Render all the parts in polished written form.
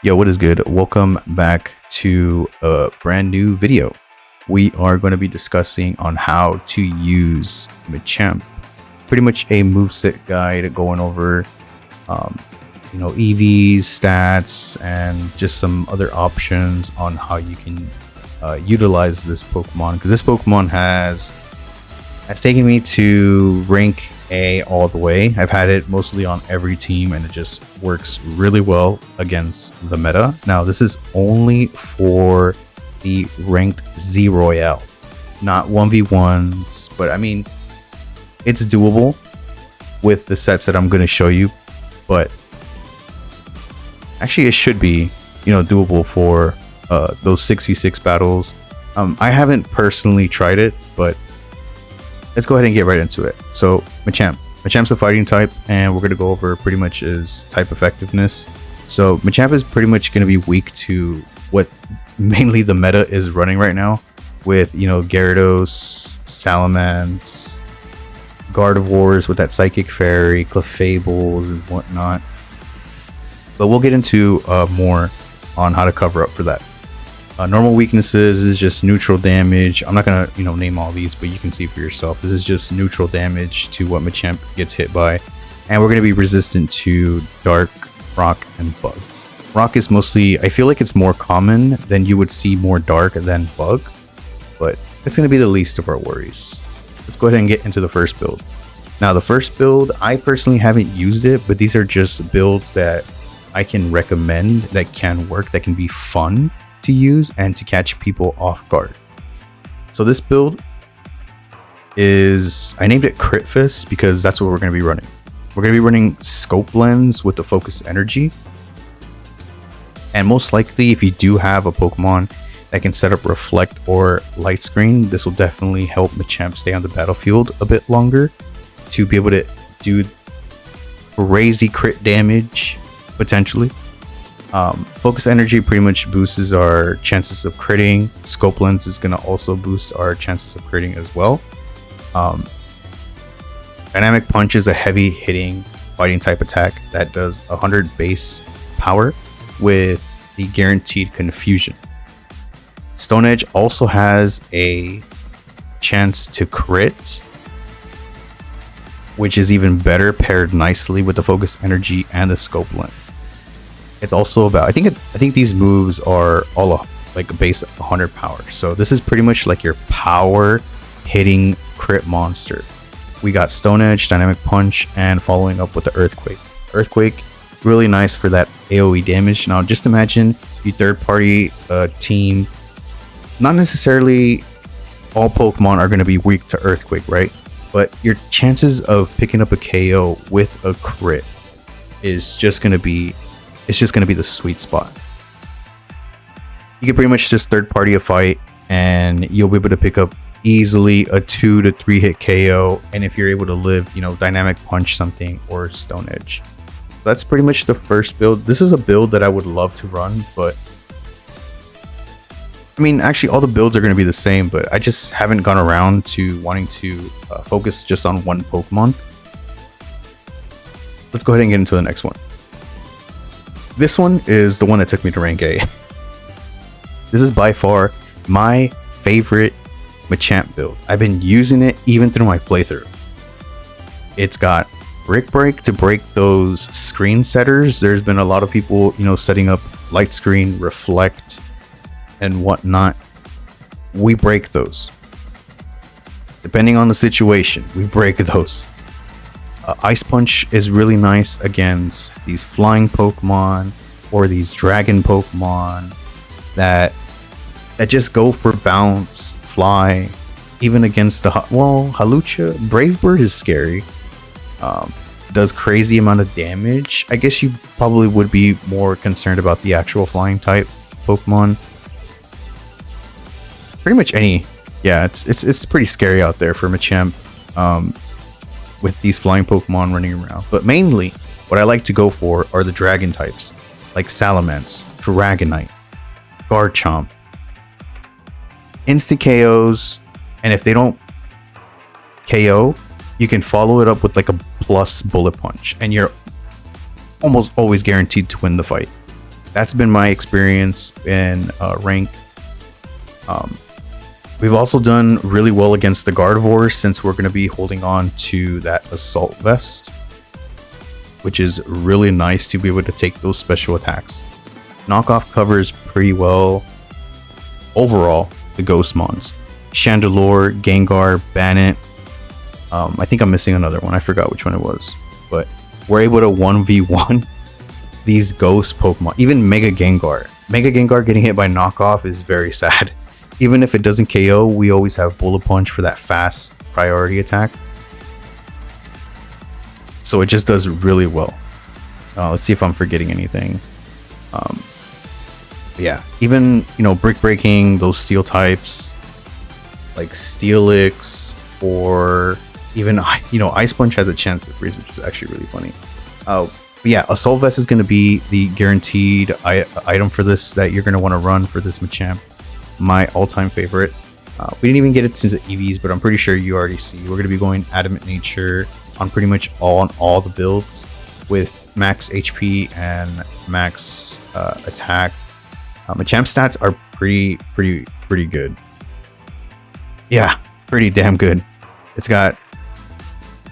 Yo, what is good? Welcome back to a brand new video. We are going to be discussing on how to use Machamp. Pretty much a moveset guide going over, EVs, stats, and just some other options on how you can utilize this Pokemon. Because this Pokemon has taken me to rank A all the way. I've had it mostly on every team and it just works really well against the meta. Now this is only for the ranked Z Royale, not 1v1s, but I mean it's doable with the sets that I'm going to show you, but actually it should be doable for those 6v6 battles. I haven't personally tried it, but let's go ahead and get right into it. So Machamp's a fighting type, and we're going to go over pretty much his type effectiveness. So Machamp is pretty much going to be weak to what mainly the meta is running right now with, Gyarados, Salamence, Gardevoirs with that Psychic Fairy, Clefables and whatnot. But we'll get into more on how to cover up for that. Normal weaknesses is just neutral damage. I'm not gonna name all these, but you can see for yourself. This is just neutral damage to what Machamp gets hit by, and we're gonna be resistant to Dark, Rock, and Bug. Rock is mostly, I feel like it's more common than you would see more Dark than Bug, but it's gonna be the least of our worries. Let's go ahead and get into the first build. Now the first build, I personally haven't used it, but these are just builds that I can recommend that can work, that can be fun to use and to catch people off guard. So this build is, I named it Crit Fist because that's what we're going to be running. We're going to be running Scope Lens with the Focus Energy, and most likely if you do have a Pokemon that can set up Reflect or Light Screen, this will definitely help Machamp stay on the battlefield a bit longer to be able to do crazy crit damage potentially. Focus Energy pretty much boosts our chances of critting. Scope Lens is going to also boost our chances of critting as well. Dynamic Punch is a heavy hitting fighting type attack that does 100 base power with the guaranteed confusion. Stone Edge also has a chance to crit, which is even better paired nicely with the Focus Energy and the Scope Lens. It's also about, I think these moves are all like base 100 power. So this is pretty much like your power hitting crit monster. We got Stone Edge, Dynamic Punch, and following up with the Earthquake. Earthquake, really nice for that AoE damage. Now just imagine you third party team, not necessarily all Pokemon are going to be weak to Earthquake, right? But your chances of picking up a KO with a crit is just going to be the sweet spot. You can pretty much just third party a fight and you'll be able to pick up easily a 2 to 3 hit KO, and if you're able to live, Dynamic Punch something or Stone Edge. That's pretty much the first build. This is a build that I would love to run, but I mean actually all the builds are going to be the same, but I just haven't gone around to wanting to focus just on one Pokemon. Let's go ahead and get into the next one. This one is the one that took me to rank A. This is by far my favorite Machamp build. I've been using it even through my playthrough. It's got Brick Break to break those screen setters. There's been a lot of people, setting up Light Screen, Reflect, and whatnot. We break those. Depending on the situation, we break those. Ice Punch is really nice against these flying Pokemon or these dragon Pokemon that just go for bounce, fly, even against the Hawlucha. Brave Bird is scary. Does crazy amount of damage. I guess you probably would be more concerned about the actual flying type Pokemon. Pretty much any, yeah, it's pretty scary out there for Machamp. With these flying Pokemon running around. But mainly, what I like to go for are the dragon types, like Salamence, Dragonite, Garchomp. Instant KOs, and if they don't KO, you can follow it up with like a plus Bullet Punch, and you're almost always guaranteed to win the fight. that's been my experience in rank. We've also done really well against the Gardevoir since we're going to be holding on to that Assault Vest, which is really nice to be able to take those special attacks. Knockoff covers pretty well overall the Ghost Mons. Chandelure, Gengar, Bannet. I think I'm missing another one. I forgot which one it was. But we're able to 1v1 these Ghost Pokemon. Even Mega Gengar. Mega Gengar getting hit by Knockoff is very sad. Even if it doesn't KO, we always have Bullet Punch for that fast priority attack. So it just does really well. Let's see if I'm forgetting anything. Yeah, even, Brick Breaking, those Steel types, like Steelix, or even, Ice Punch has a chance to freeze, which is actually really funny. But yeah, Assault Vest is going to be the guaranteed item for this that you're going to want to run for this Machamp. My all-time favorite. We didn't even get it to the EVs, but I'm pretty sure you already see. We're going to be going Adamant Nature on pretty much all the builds with max HP and max attack. Machamp stats are pretty good. Yeah, pretty damn good. It's got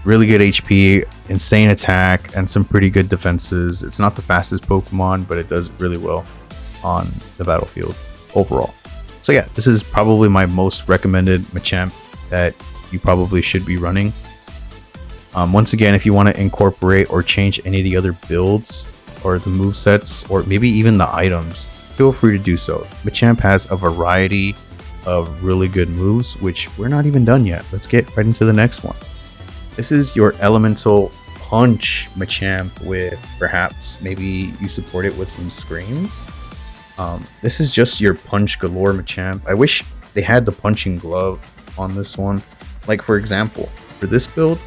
really good HP, insane attack, and some pretty good defenses. It's not the fastest Pokemon, but it does really well on the battlefield overall. So yeah, this is probably my most recommended Machamp that you probably should be running. Once again, if you want to incorporate or change any of the other builds or the movesets or maybe even the items, feel free to do so. Machamp has a variety of really good moves, which we're not even done yet. Let's get right into the next one. This is your Elemental Punch Machamp with perhaps maybe you support it with some Screams. This is just your Punch Galore Machamp. I wish they had the punching glove on this one. Like for example, for this build,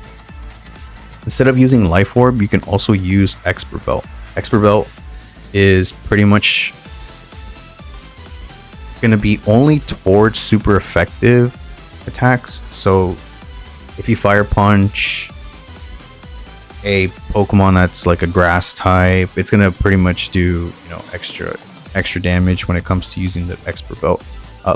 instead of using Life Orb, you can also use Expert Belt. Expert Belt is pretty much going to be only towards super effective attacks. So if you Fire Punch a Pokemon that's like a grass type, it's going to pretty much do, extra damage when it comes to using the Expert Belt.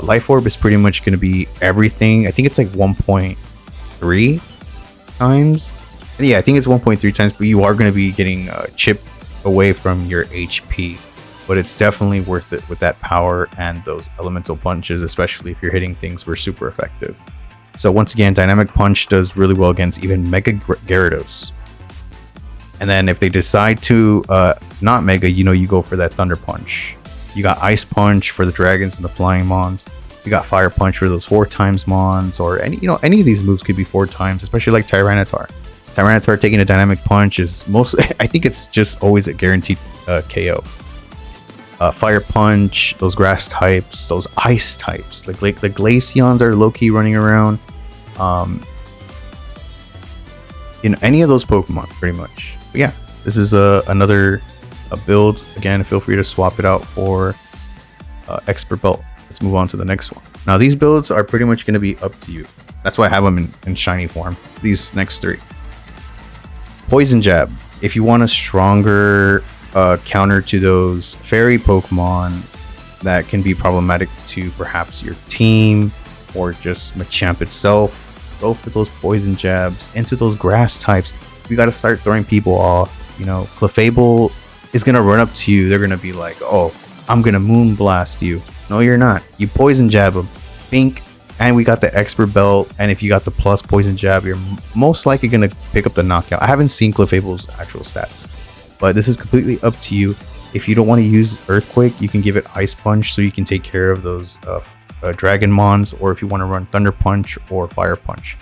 Life Orb is pretty much going to be everything. I think it's like 1.3 times. Yeah, I think it's 1.3 times, but you are going to be getting chipped away from your HP. But it's definitely worth it with that power and those elemental punches, especially if you're hitting things for super effective. So once again, Dynamic Punch does really well against even Mega Gyarados. And then if they decide to not Mega, you go for that Thunder Punch. You got Ice Punch for the Dragons and the Flying Mons. You got Fire Punch for those 4 times Mons, or any of these moves could be 4 times, especially like Tyranitar. Tyranitar taking a Dynamic Punch is I think it's just always a guaranteed KO. Fire Punch, those grass types, those ice types, like the Glaceons are low-key running around. Any of those Pokemon, pretty much. But yeah, this is another build. Again, feel free to swap it out for Expert Belt. Let's move on to the next one. Now, these builds are pretty much going to be up to you. That's why I have them in shiny form. These next 3. Poison Jab. If you want a stronger counter to those fairy Pokemon that can be problematic to perhaps your team or just Machamp itself, go for those Poison Jabs into those grass types. You got to start throwing people off. Clefable is going to run up to you. They're going to be like, oh, I'm going to Moon Blast you. No, you're not. You Poison Jab them. Bink. And we got the Expert Belt. And if you got the plus Poison Jab, you're most likely going to pick up the knockout. I haven't seen Clefable's actual stats, but this is completely up to you. If you don't want to use Earthquake, you can give it Ice Punch so you can take care of those Dragon Mons, or if you want to run Thunder Punch or Fire Punch.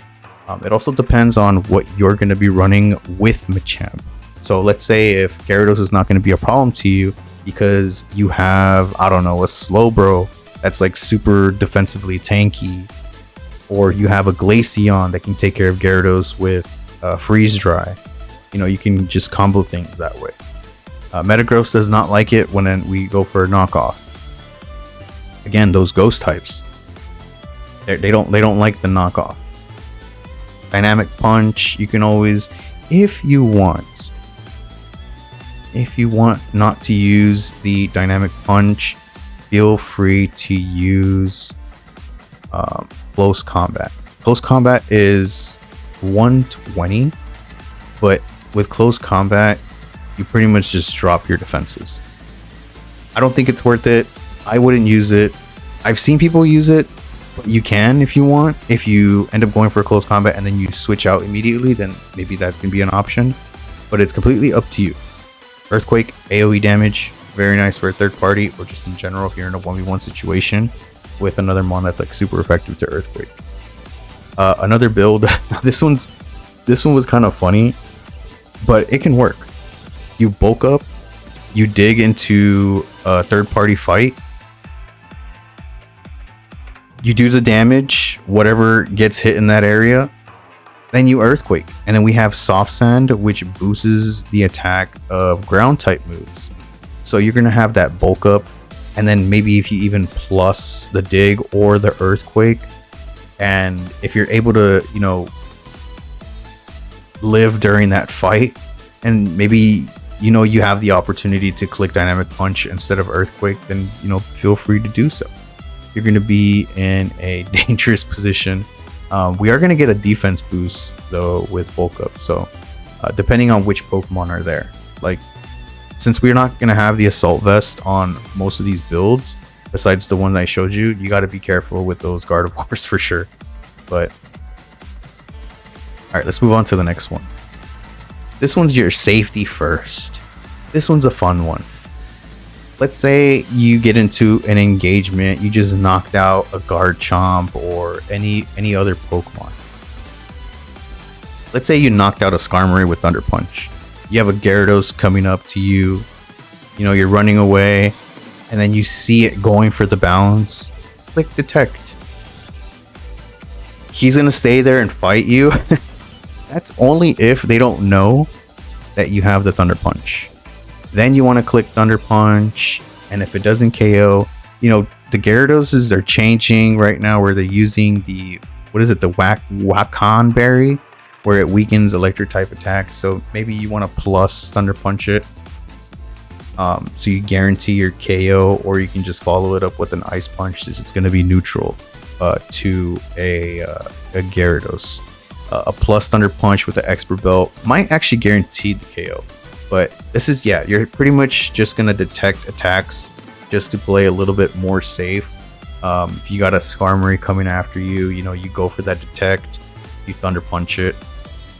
It also depends on what you're going to be running with Machamp. So let's say if Gyarados is not going to be a problem to you because you have, I don't know, a Slowbro that's like super defensively tanky, or you have a Glaceon that can take care of Gyarados with Freeze Dry. You can just combo things that way. Metagross does not like it when we go for a knockoff. Again, those ghost types, they don't like the knockoff. Dynamic Punch, you can always, if you want, if you want not to use the dynamic punch, feel free to use close combat. Close combat is 120, but with close combat, you pretty much just drop your defenses. I don't think it's worth it. I wouldn't use it. I've seen people use it, but you can if you want. If you end up going for close combat and then you switch out immediately, then maybe that can be an option, but it's completely up to you. Earthquake, AoE damage, very nice for a third party, or just in general if you're in a 1v1 situation with another mon that's like super effective to Earthquake. Another build, this one was kind of funny, but it can work. You bulk up, you dig into a third party fight, you do the damage, whatever gets hit in that area, then you Earthquake. And then we have Soft Sand, which boosts the attack of ground type moves. So you're going to have that bulk up, and then maybe if you even plus the dig or the Earthquake, and if you're able to, you know, live during that fight, and maybe, you know, you have the opportunity to click Dynamic Punch instead of Earthquake, then, you know, feel free to do so. You're going to be in a dangerous position. We are going to get a defense boost though with bulk up, so depending on which Pokemon are there. Like, since we're not going to have the Assault Vest on most of these builds, besides the one that I showed you, you got to be careful with those Gardevoirs for sure. But all right, let's move on to the next one. This one's your safety first. This one's a fun one. Let's say you get into an engagement, you just knocked out a Garchomp or any other Pokemon. Let's say you knocked out a Skarmory with Thunder Punch. You have a Gyarados coming up to you. You know, you're running away, and then you see it going for the bounce. Click Detect. He's gonna stay there and fight you. That's only if they don't know that you have the Thunder Punch. Then you want to click Thunder Punch, and if it doesn't KO, you know, the Gyaradoses are changing right now where they're using the, what is it, the Wakan Berry, where it weakens electric type attacks. So maybe you want to plus Thunder Punch it, so you guarantee your KO, or you can just follow it up with an Ice Punch since it's going to be neutral to a Gyarados. A plus Thunder Punch with the Expert Belt might actually guarantee the KO. But this is, yeah, you're pretty much just going to detect attacks just to play a little bit more safe. If you got a Skarmory coming after you, you know, you go for that detect, you Thunder Punch it,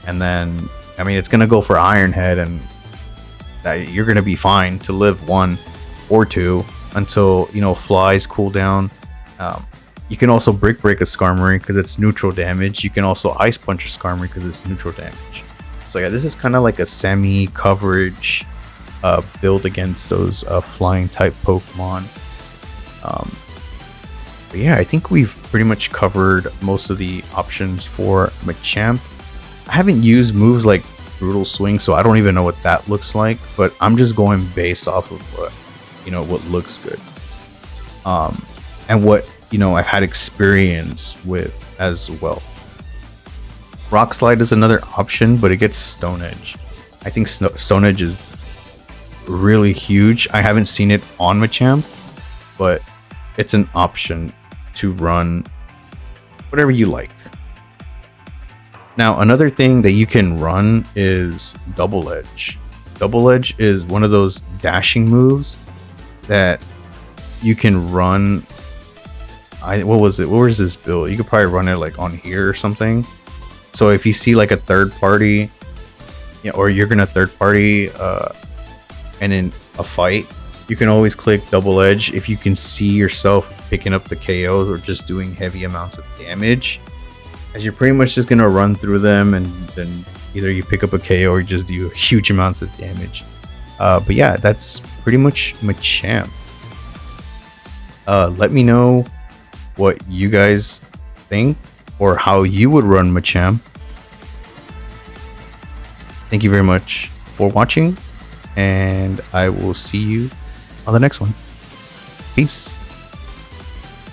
and then, I mean, it's going to go for Iron Head, and you're going to be fine to live 1 or 2 until, you know, Flies cool down. You can also Brick Break a Skarmory because it's neutral damage. You can also Ice Punch a Skarmory because it's neutral damage. So yeah, this is kind of like a semi-coverage build against those flying type Pokemon. But yeah, I think we've pretty much covered most of the options for Machamp. I haven't used moves like Brutal Swing, so I don't even know what that looks like, but I'm just going based off of what, you know, what looks good. And what, you know, I've had experience with as well. Rock Slide is another option, but it gets Stone Edge. I think Stone Edge is really huge. I haven't seen it on Machamp, but it's an option to run whatever you like. Now, another thing that you can run is Double Edge. Double Edge is one of those dashing moves that you can run. What was it? What was this build? You could probably run it like on here or something. So if you see like a third party, yeah, or you're gonna third party and in a fight, you can always click Double Edge if you can see yourself picking up the KOs or just doing heavy amounts of damage, as you're pretty much just gonna run through them, and then either you pick up a KO or you just do huge amounts of damage. But yeah, that's pretty much Machamp. Let me know what you guys think, or how you would run Machamp. Thank you very much for watching, and I will see you on the next one. Peace.